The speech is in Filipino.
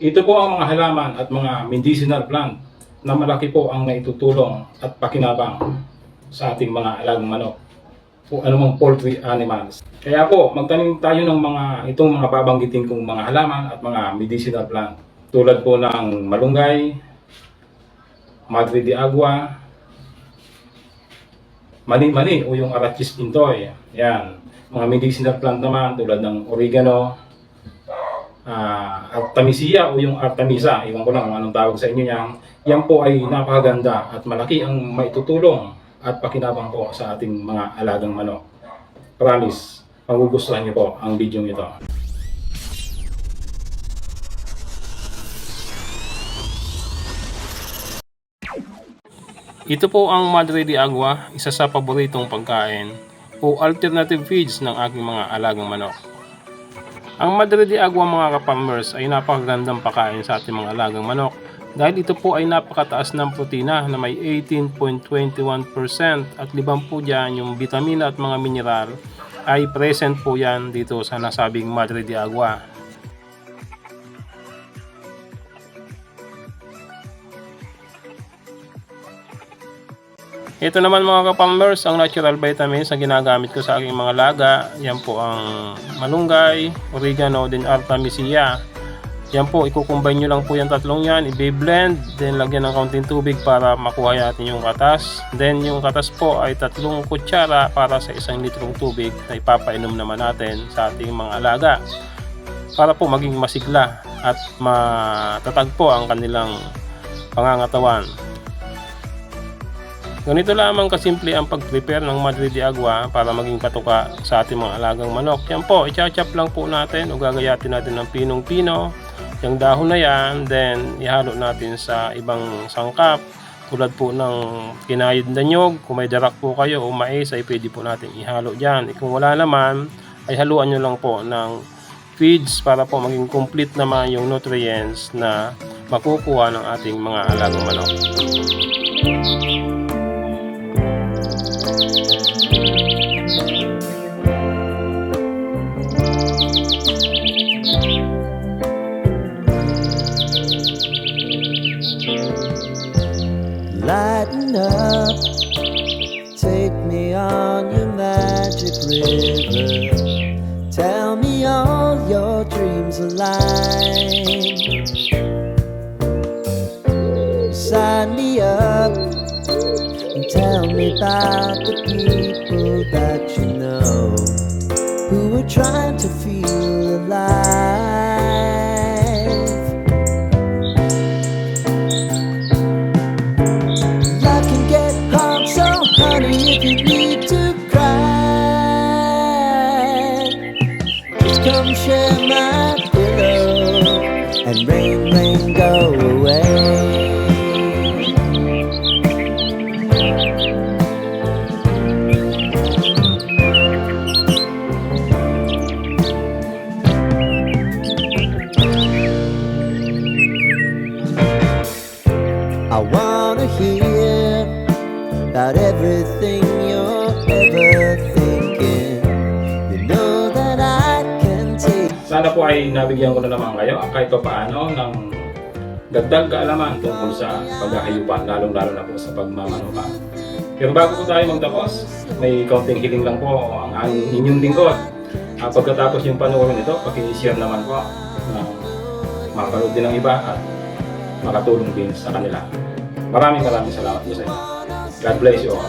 Ito po ang mga halaman at mga medicinal plant na malaki po ang naitutulong at pakinabang sa ating mga alagang manok o anumang poultry animals. Kaya po, magtanim tayo ng itong mga babanggitin kong mga halaman at mga medicinal plant. Tulad po ng malunggay, madre de agua, mani-mani o yung Arachis pintoy. Yan. Mga medicinal plant naman tulad ng oregano, Artemisia o yung Artemisa. Iwan ko lang kung anong tawag sa inyo yan. Yan po ay napakaganda at malaki ang maitutulong at pakinabang po sa ating mga alagang manok. Promise, magugustuhan niyo po ang video ito. Ito po ang Madre de Agua, isa sa paboritong pagkain o alternative feeds ng aking mga alagang manok. Ang Madre de Agua mga ka-farmers ay napakagandang pagkain sa ating mga alagang manok dahil ito po ay napakataas ng protina na may 18.21% at libang po dyan yung vitamina at mga mineral ay present po yan dito sa nasabing Madre de Agua. Ito naman mga ka-farmers, ang natural vitamins na ginagamit ko sa aking mga laga. Yan po ang malunggay, oregano, then artemisia. Yan po, ikukumbine nyo lang po yung tatlong yan, i-blend, then lagyan ng kaunting tubig para makuha natin yung katas. Then yung katas po ay 3 kutsara para sa 1 litrong tubig na ipapainom naman natin sa ating mga alaga. Para po maging masigla at matatag po ang kanilang pangangatawan. Ganito lamang kasimple ang pag-prepare ng Madre de Agua para maging katuka sa ating mga alagang manok. Yan po, i-chop lang po natin o gagayatin natin ng pinong-pino. Yung dahon na yan, then ihalo natin sa ibang sangkap. Tulad po ng kinayod na nyog, kung may darak po kayo o mais ay pwede po natin ihalo dyan. Kung wala naman, ay haluan nyo lang po ng feeds para po maging complete naman yung nutrients na makukuha ng ating mga alagang manok. Lighten up, take me on your magic river. Tell me all your dreams align. Sign me up and tell me about the people that you know who are trying to feel alive. Honey, if you need to cry, just come share my pillow and rain, go away. I wanna hear about everything you're ever thinking. You know that I can take. Sana po ay nabigyan ko na naman kayo kahit pa paano ng dagdag kaalaman tungkol sa paghahayupan, lalong-lalo na po sa pagmamanuka. Pero bago po tayo magtapos, may kaunting hiling lang po ang inyong lingkod. Pagkatapos yung panoorin ito, paki-share naman po na mapanood din ng iba at makatulong din sa kanila. Maraming salamat po sa inyo. God bless you all.